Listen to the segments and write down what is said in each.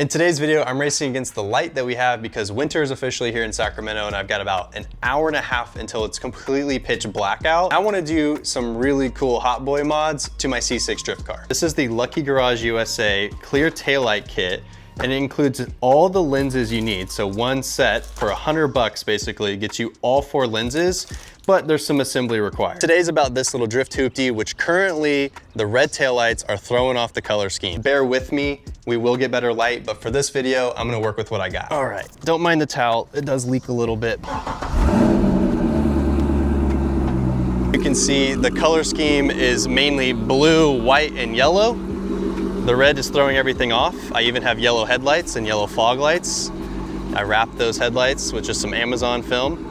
In today's video, I'm racing against the light that we have because winter is officially here in Sacramento and I've got about an hour and a half until it's completely pitch black out. I want to do some really cool hot boy mods to my C6 drift car. This is the Lucky Garage USA clear taillight kit, and it includes all the lenses you need. So one set for $100 basically gets you all 4 lenses, but there's some assembly required. Today's about this little drift hoopty, which currently the red taillights are throwing off the color scheme. Bear with me, we will get better light, but for this video, I'm gonna work with what I got. All right, don't mind the towel, it does leak a little bit. You can see the color scheme is mainly blue, white, and yellow. The red is throwing everything off. I even have yellow headlights and yellow fog lights. I wrapped those headlights with just some Amazon film.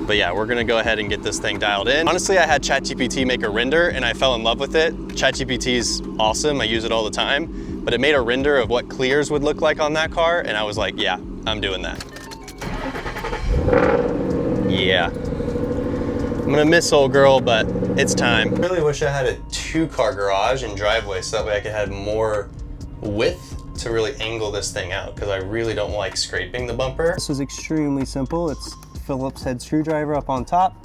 But yeah, we're gonna go ahead and get this thing dialed in. Honestly, I had ChatGPT make a render and I fell in love with it. ChatGPT is awesome, I use it all the time, but it made a render of what clears would look like on that car, and I was like, yeah, I'm doing that. Yeah. I'm gonna miss old girl, but it's time. I really wish I had a 2-car garage and driveway so that way I could have more width to really angle this thing out, because I really don't like scraping the bumper. This is extremely simple. It's Phillips head screwdriver up on top,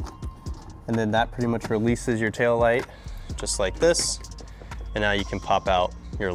and then that pretty much releases your tail light just like this, and now you can pop out your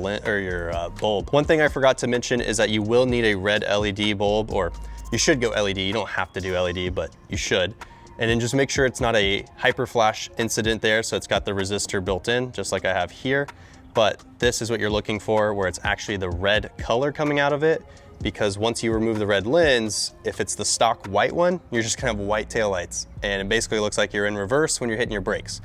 bulb. One thing I forgot to mention is that you will need a red LED bulb, or you should go LED. You don't have to do LED, but you should. And then just make sure it's not a hyper flash incident there, so it's got the resistor built in, just like I have here. But this is what you're looking for, where it's actually the red color coming out of it, because once you remove the red lens, if it's the stock white one, you're just gonna have white taillights, and it basically looks like you're in reverse when you're hitting your brakes.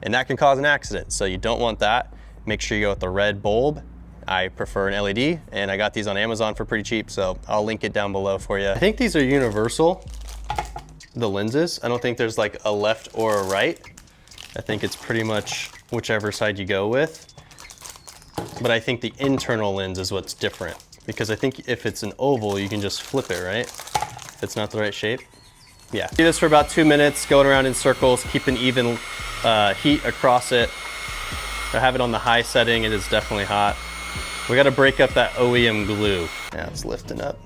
And that can cause an accident, so you don't want that. Make sure you go with the red bulb. I prefer an LED, and I got these on Amazon for pretty cheap, so I'll link it down below for you. I think these are universal, the lenses. I don't think there's like a left or a right. I think it's pretty much whichever side you go with. But I think the internal lens is what's different, because I think if it's an oval, you can just flip it, right? If it's not the right shape. Yeah. Do this for about 2 minutes, going around in circles, keep an even heat across it. I have it on the high setting, it is definitely hot. We gotta break up that OEM glue. Now it's lifting up.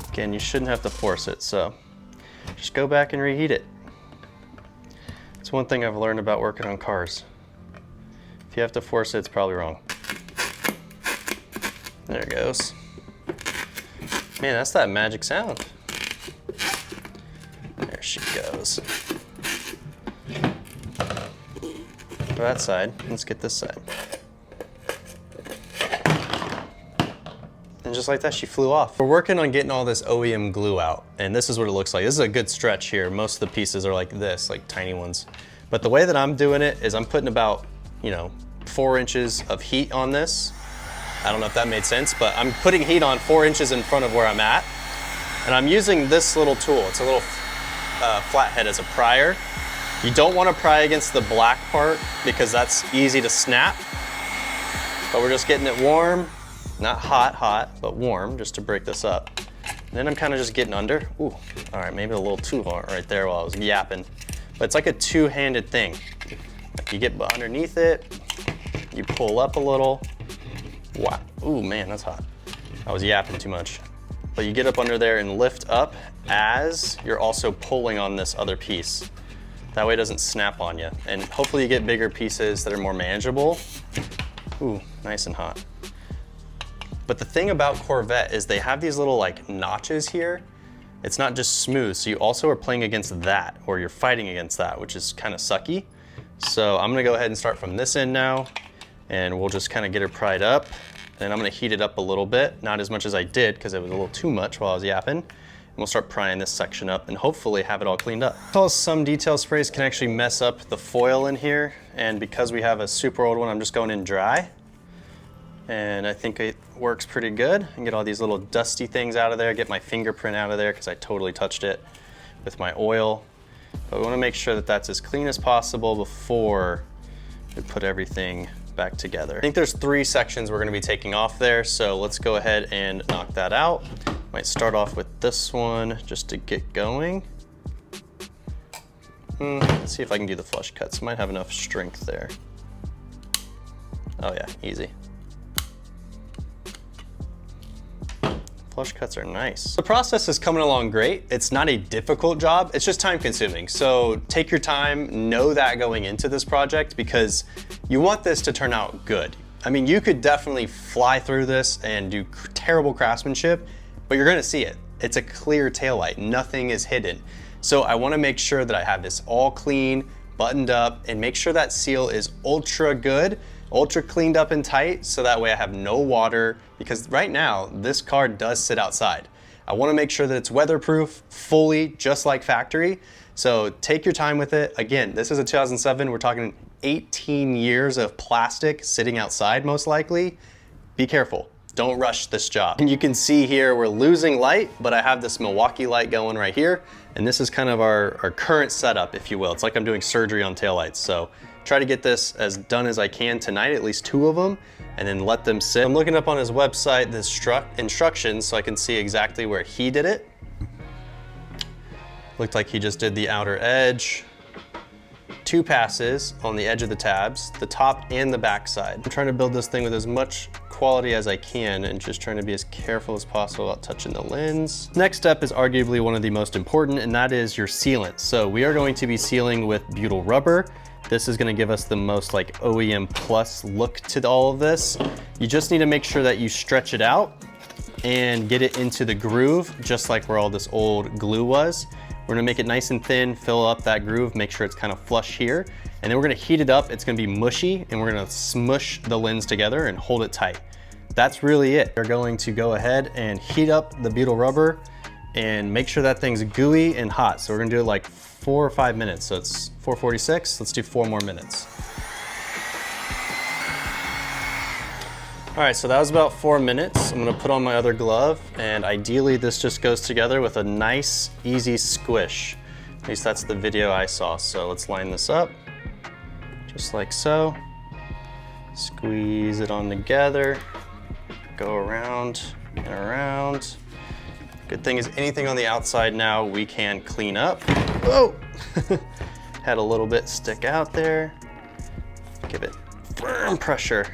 Again, you shouldn't have to force it, so just go back and reheat it. It's one thing I've learned about working on cars. If you have to force it, it's probably wrong. There it goes. Man, that's that magic sound. There she goes. For that side, let's get this side. And just like that, she flew off. We're working on getting all this OEM glue out, and this is what it looks like. This is a good stretch here. Most of the pieces are like this, like tiny ones. But the way that I'm doing it is I'm putting about, 4 inches of heat on this. I don't know if that made sense, but I'm putting heat on 4 inches in front of where I'm at. And I'm using this little tool. It's a little flathead as a prior. You don't want to pry against the black part because that's easy to snap. But we're just getting it warm. Not hot, but warm, just to break this up. And then I'm kind of just getting under. Ooh, all right, maybe a little too hard right there while I was yapping. But it's like a two-handed thing. Like you get underneath it, you pull up a little. Wow, ooh man, that's hot. I was yapping too much. But you get up under there and lift up as you're also pulling on this other piece. That way it doesn't snap on you. And hopefully you get bigger pieces that are more manageable. Ooh, nice and hot. But the thing about Corvette is they have these little like notches here. It's not just smooth, so you also are playing against that, or you're fighting against that, which is kind of sucky. So I'm gonna go ahead and start from this end now, and we'll just kind of get her pried up. And I'm gonna heat it up a little bit, not as much as I did because it was a little too much while I was yapping. And we'll start prying this section up and hopefully have it all cleaned up. Some detail sprays can actually mess up the foil in here, and because we have a super old one, I'm just going in dry. And I think it works pretty good. I can get all these little dusty things out of there, get my fingerprint out of there because I totally touched it with my oil. But we want to make sure that that's as clean as possible before we put everything back together. I think there's 3 sections we're going to be taking off there, so let's go ahead and knock that out. Might start off with this one just to get going. Let's see if I can do the flush cuts. Might have enough strength there. Oh yeah, easy. Flush cuts are nice. The process is coming along great. It's not a difficult job, it's just time consuming. So take your time, know that going into this project because you want this to turn out good. I mean, you could definitely fly through this and do terrible craftsmanship, but you're gonna see it. It's a clear taillight, nothing is hidden. So I wanna make sure that I have this all clean, buttoned up, and make sure that seal is ultra good, ultra cleaned up and tight, so that way I have no water, because right now, this car does sit outside. I wanna make sure that it's weatherproof, fully, just like factory. So take your time with it. Again, this is a 2007, we're talking 18 years of plastic sitting outside, most likely. Be careful, don't rush this job. And you can see here, we're losing light, but I have this Milwaukee light going right here, and this is kind of our current setup, if you will. It's like I'm doing surgery on taillights. So try to get this as done as I can tonight, at least 2 of them, and then let them sit. I'm looking up on his website the instructions so I can see exactly where he did it. Looked like he just did the outer edge, 2 passes on the edge of the tabs, the top and the back side. I'm trying to build this thing with as much quality as I can and just trying to be as careful as possible about touching the lens. Next step is arguably one of the most important, and that is your sealant. So we are going to be sealing with butyl rubber. This is gonna give us the most like OEM plus look to all of this. You just need to make sure that you stretch it out and get it into the groove, just like where all this old glue was. We're gonna make it nice and thin, fill up that groove, make sure it's kind of flush here, and then we're gonna heat it up. It's gonna be mushy, and we're gonna smush the lens together and hold it tight. That's really it. We're going to go ahead and heat up the butyl rubber and make sure that thing's gooey and hot. So we're gonna do it like 4 or 5 minutes. So it's 4:46, let's do 4 more minutes. All right, so that was about 4 minutes. I'm gonna put on my other glove, and ideally this just goes together with a nice, easy squish. At least that's the video I saw. So let's line this up, just like so. Squeeze it on together, go around and around. Good thing is anything on the outside now we can clean up. Whoa! Had a little bit stick out there. Give it firm pressure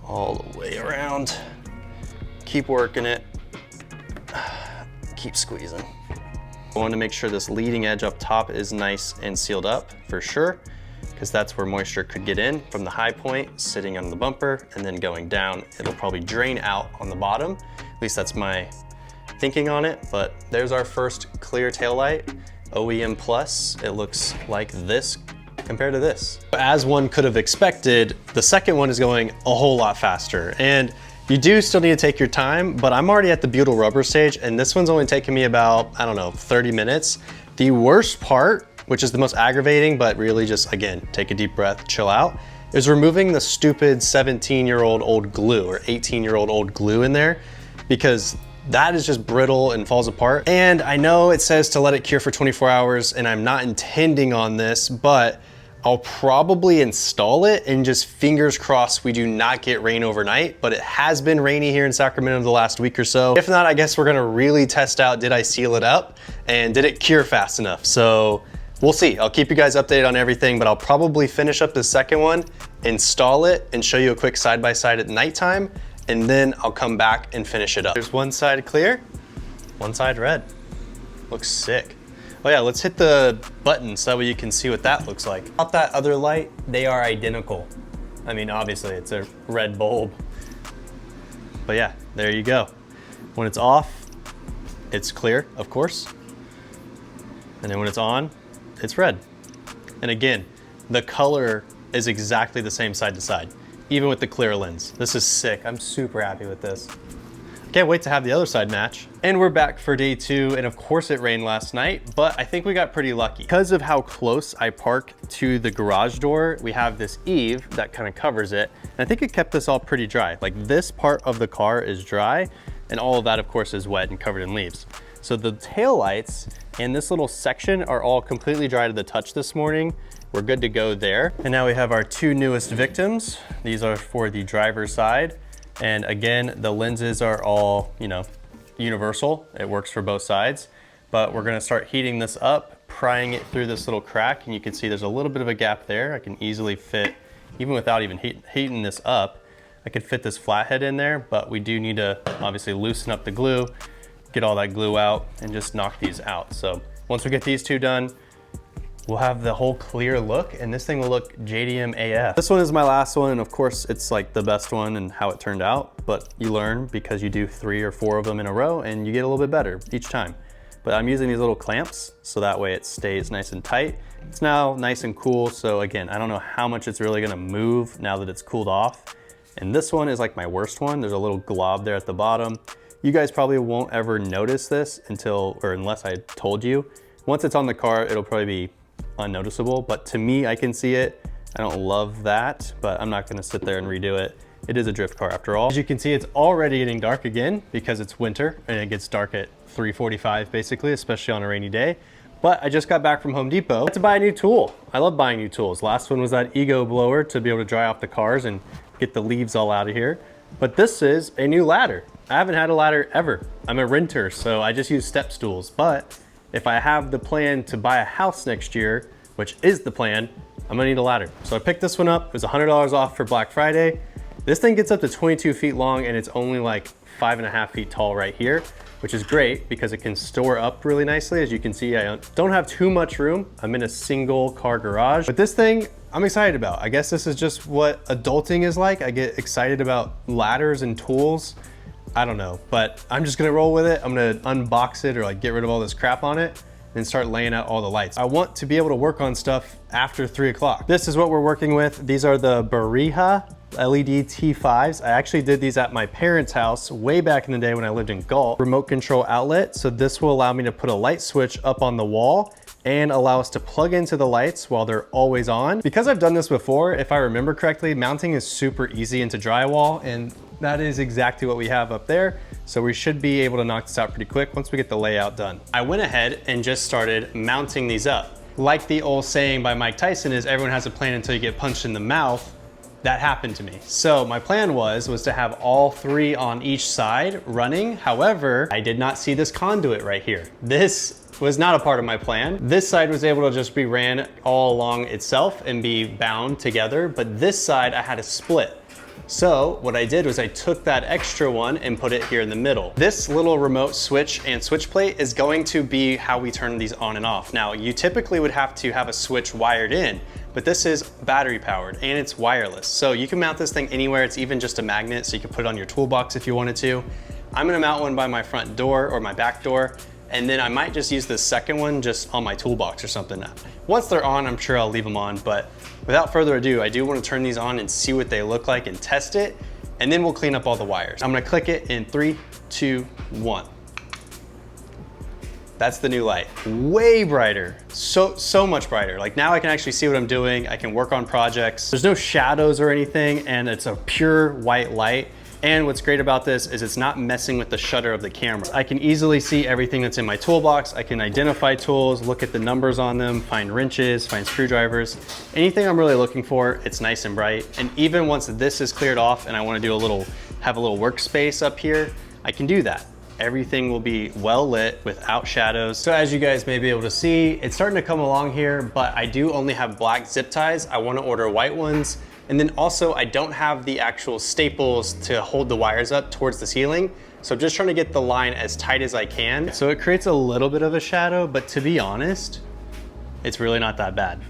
all the way around. Keep working it. Keep squeezing. I want to make sure this leading edge up top is nice and sealed up for sure, because that's where moisture could get in from the high point, sitting on the bumper, and then going down. It'll probably drain out on the bottom. At least that's my thinking on it, but there's our first clear taillight, OEM Plus. It looks like this compared to this. As one could have expected, the second one is going a whole lot faster. And you do still need to take your time, but I'm already at the butyl rubber stage, and this one's only taking me about, I don't know, 30 minutes. The worst part, which is the most aggravating, but really just, again, take a deep breath, chill out, is removing the stupid 17-year-old old glue or 18-year-old old glue in there, because that is just brittle and falls apart. And I know it says to let it cure for 24 hours, and I'm not intending on this, but I'll probably install it and just fingers crossed we do not get rain overnight, but it has been rainy here in Sacramento the last week or so. If not, I guess we're gonna really test out, did I seal it up and did it cure fast enough? So we'll see. I'll keep you guys updated on everything, but I'll probably finish up the second one, install it, and show you a quick side-by-side at nighttime, and then I'll come back and finish it up. There's one side clear, one side red. Looks sick. Oh yeah, let's hit the button so that way you can see what that looks like. About that other light, they are identical. I mean, obviously it's a red bulb. But yeah, there you go. When it's off, it's clear, of course. And then when it's on, it's red. And again, the color is exactly the same side to side, even with the clear lens. This is sick. I'm super happy with this. Can't wait to have the other side match. And we're back for day 2, and of course it rained last night, but I think we got pretty lucky. Because of how close I park to the garage door, we have this eave that kind of covers it, and I think it kept this all pretty dry. Like this part of the car is dry, and all of that of course is wet and covered in leaves. So the taillights and this little section are all completely dry to the touch this morning. We're good to go there. And now we have our 2 newest victims. These are for the driver's side. And again, the lenses are all, you know, universal. It works for both sides, but we're gonna start heating this up, prying it through this little crack. And you can see there's a little bit of a gap there. I can easily fit, even without even heating this up, I could fit this flathead in there, but we do need to obviously loosen up the glue, get all that glue out, and just knock these out. So once we get these two done, we'll have the whole clear look, and this thing will look JDM AF. This one is my last one, and of course it's like the best one and how it turned out, but you learn because you do 3 or 4 of them in a row and you get a little bit better each time. But I'm using these little clamps so that way it stays nice and tight. It's now nice and cool, so again, I don't know how much it's really gonna move now that it's cooled off. And this one is like my worst one. There's a little glob there at the bottom. You guys probably won't ever notice this unless I told you. Once it's on the car, it'll probably be unnoticeable, but to me, I can see it. I don't love that, but I'm not gonna sit there and redo it. It is a drift car after all. As you can see, it's already getting dark again because it's winter and it gets dark at 3:45 basically, especially on a rainy day. But I just got back from Home Depot to buy a new tool. I love buying new tools. Last one was that ego blower to be able to dry off the cars and get the leaves all out of here. But this is a new ladder. I haven't had a ladder ever. I'm a renter, so I just use step stools. But if I have the plan to buy a house next year, which is the plan, I'm gonna need a ladder. So I picked this one up. It was $100 off for Black Friday. This thing gets up to 22 feet long and it's only like 5.5 feet tall right here, which is great because it can store up really nicely. As you can see, I don't have too much room. I'm in a single car garage, but this thing I'm excited about. I guess this is just what adulting is like. I get excited about ladders and tools. I don't know, but I'm just gonna roll with it. I'm gonna unbox it or like get rid of all this crap on it and start laying out all the lights. I want to be able to work on stuff after 3 o'clock. This is what we're working with. These are the Bariha LED T5s. I actually did these at my parents' house way back in the day when I lived in Galt. Remote control outlet. So this will allow me to put a light switch up on the wall and allow us to plug into the lights while they're always on. Because I've done this before, if I remember correctly, mounting is super easy into drywall, and that is exactly what we have up there. So we should be able to knock this out pretty quick once we get the layout done. I went ahead and just started mounting these up. Like the old saying by Mike Tyson is, everyone has a plan until you get punched in the mouth. That happened to me. So my plan was to have all 3 on each side running. However, I did not see this conduit right here. This was not a part of my plan. This side was able to just be ran all along itself and be bound together, but this side I had to split. So what I did was I took that extra one and put it here in the middle. This little remote switch and switch plate is going to be how we turn these on and off. Now, you typically would have to have a switch wired in, but this is battery powered and it's wireless. So you can mount this thing anywhere. It's even just a magnet, so you can put it on your toolbox if you wanted to. I'm gonna mount one by my front door or my back door, and then I might just use the second one just on my toolbox or something. Once they're on, I'm sure I'll leave them on, but without further ado, I do want to turn these on and see what they look like and test it, and then we'll clean up all the wires. I'm gonna click it in 3, 2, 1. That's the new light. Way brighter, so much brighter. Like now I can actually see what I'm doing. I can work on projects. There's no shadows or anything, and it's a pure white light. And what's great about this is it's not messing with the shutter of the camera. I can easily see everything that's in my toolbox. I can identify tools, look at the numbers on them, find wrenches, find screwdrivers. Anything I'm really looking for, it's nice and bright. And even once this is cleared off and I wanna do have a little workspace up here, I can do that. Everything will be well lit without shadows. So as you guys may be able to see, it's starting to come along here, but I do only have black zip ties. I wanna order white ones. And then also I don't have the actual staples to hold the wires up towards the ceiling. So I'm just trying to get the line as tight as I can. So it creates a little bit of a shadow, but to be honest, it's really not that bad.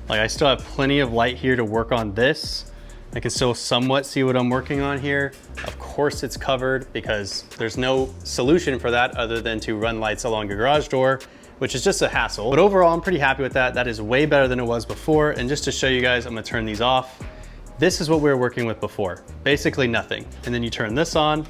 Like I still have plenty of light here to work on this. I can still somewhat see what I'm working on here. Of course it's covered because there's no solution for that other than to run lights along your garage door, which is just a hassle. But overall, I'm pretty happy with that. That is way better than it was before. And just to show you guys, I'm gonna turn these off. This is what we were working with before, basically nothing. And then you turn this on,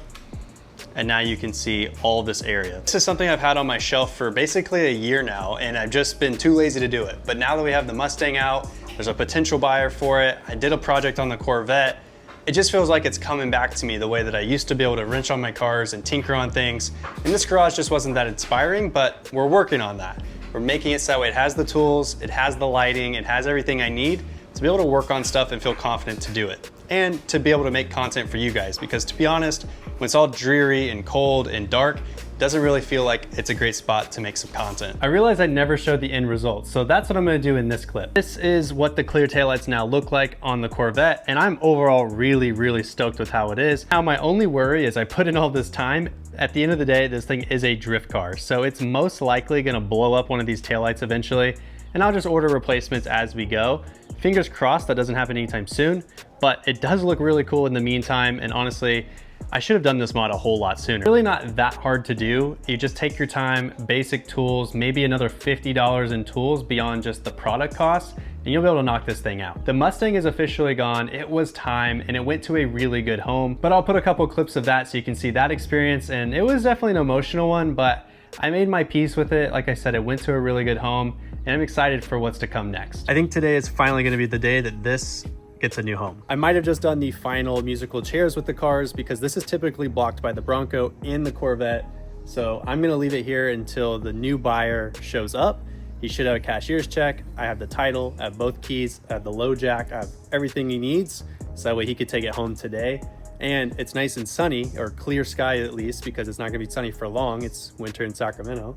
and now you can see all this area. This is something I've had on my shelf for basically a year now, and I've just been too lazy to do it. But now that we have the Mustang out, there's a potential buyer for it. I did a project on the Corvette. It just feels like it's coming back to me the way that I used to be able to wrench on my cars and tinker on things. And this garage just wasn't that inspiring, but we're working on that. We're making it so that way it has the tools, it has the lighting, it has everything I need to be able to work on stuff and feel confident to do it. And to be able to make content for you guys, because to be honest, when it's all dreary and cold and dark, doesn't really feel like it's a great spot to make some content. I realized I never showed the end result, so that's what I'm gonna do in this clip. This is what the clear taillights now look like on the Corvette, and I'm overall really stoked with how it is. Now, my only worry is I put in all this time. At the end of the day, this thing is a drift car, so it's most likely gonna blow up one of these taillights eventually, and I'll just order replacements as we go. Fingers crossed that doesn't happen anytime soon, but it does look really cool in the meantime, and honestly, I should have done this mod a whole lot sooner. Really not that hard to do. You just take your time, basic tools, maybe another $50 in tools beyond just the product costs, and you'll be able to knock this thing out. The Mustang is officially gone. It was time, and it went to a really good home, but I'll put a couple clips of that so you can see that experience, and it was definitely an emotional one, but I made my peace with it. Like I said, it went to a really good home, and I'm excited for what's to come next. I think today is finally gonna be the day that this gets a new home. I might have just done the final musical chairs with the cars because this is typically blocked by the Bronco and the Corvette. So I'm gonna leave it here until the new buyer shows up. He should have a cashier's check. I have the title, I have both keys, I have the low jack, I have everything he needs. So that way he could take it home today. And it's nice and sunny, or clear sky at least, because it's not gonna be sunny for long. It's winter in Sacramento,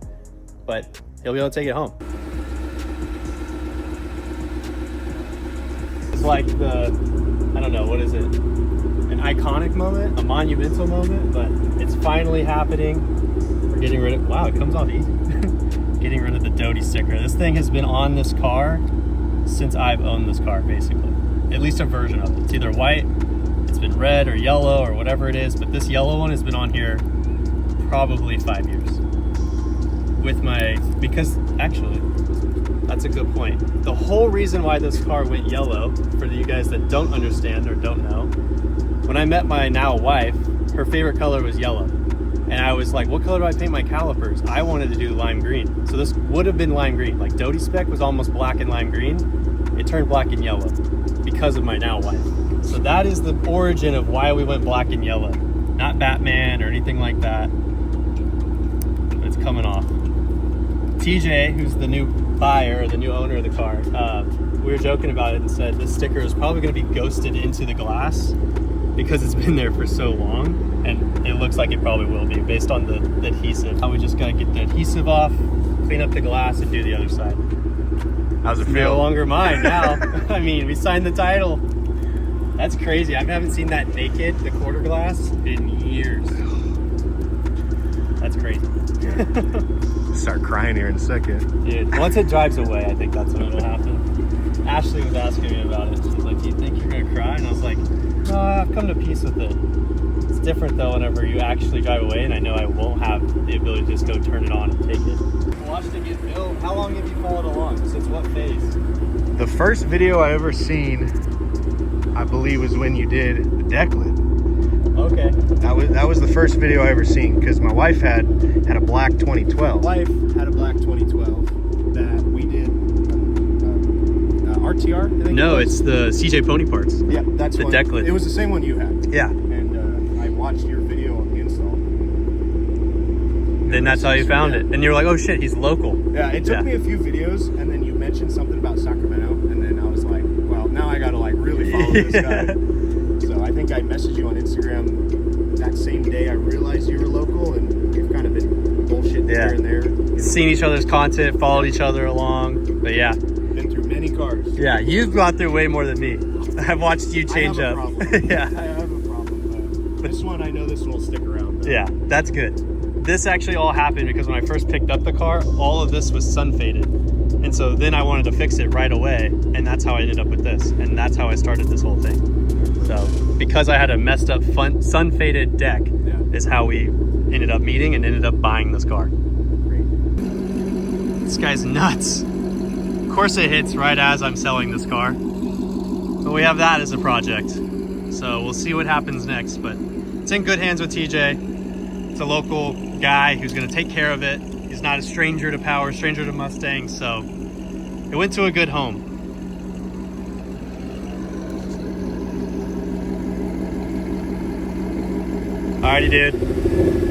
but he'll be able to take it home. It's like the, I don't know, what is it? An iconic moment, a monumental moment, but it's finally happening. We're getting rid of, wow, it comes off easy. Getting rid of the Doty sticker. This thing has been on this car since I've owned this car, basically. At least a version of it. It's either white, it's been red or yellow or whatever it is, but this yellow one has been on here probably 5 years. With my, because actually, that's a good point. The whole reason why this car went yellow, for you guys that don't understand or don't know, when I met my now wife, her favorite color was yellow. And I was like, what color do I paint my calipers? I wanted to do lime green. So this would have been lime green. Like Doty spec was almost black and lime green. It turned black and yellow because of my now wife. So that is the origin of why we went black and yellow. Not Batman or anything like that. But it's coming off. TJ, who's the new buyer, the new owner of the car, we were joking about it and said this sticker is probably going to be ghosted into the glass because it's been there for so long, and it looks like it probably will be based on the adhesive. Now we just got to get the adhesive off, clean up the glass, and do the other side. How's it It's feel? no longer mine now. I mean, we signed the title. That's crazy. I haven't seen that naked, the quarter glass, in years. That's crazy. Start crying here in a second. Dude, once it drives away, I think that's what will happen. Ashley was asking me about it. She's like, do you think you're gonna cry? And I was like, no, I've come to peace with it. It's different though whenever you actually drive away, and I know I won't have the ability to just go turn it on and take it. Watched it get built. How long have you followed along? Since what phase? The first video I ever seen, I believe, was when you did the deck lid. Okay. That was the first video I ever seen, because my wife had a black 2012. Wife had a black 2012 that we did RTR. I think No, it's the CJ Pony parts. yeah, that's the one, deck lid. It was the same one you had, Yeah. and I watched your video on the install. Then that's how you found it. And you were like, oh shit, he's local. Yeah, it took me a few videos, and then you mentioned something about Sacramento, and then I was like, well, now I gotta like really follow this guy. So I think I messaged you on Instagram that same day I realized you were local, and we've kind of been bullshitting here and there. Seen each other's content, followed each other along. But yeah. Been through many cars. Yeah, you've gone through way more than me. I've watched you change I up. have a problem. Yeah. I have a problem. But this one, I know this one will stick around. Yeah, that's good. This actually all happened because when I first picked up the car, all of this was sun faded. And so then I wanted to fix it right away, and that's how I ended up with this. And that's how I started this whole thing. So because I had a messed up sun faded deck is how we ended up meeting and ended up buying this car. This guy's nuts. Of course it hits right as I'm selling this car. But we have that as a project. So we'll see what happens next, but it's in good hands with TJ. It's a local guy who's gonna take care of it. He's not a stranger to power, stranger to Mustangs, so it went to a good home. Alrighty, dude.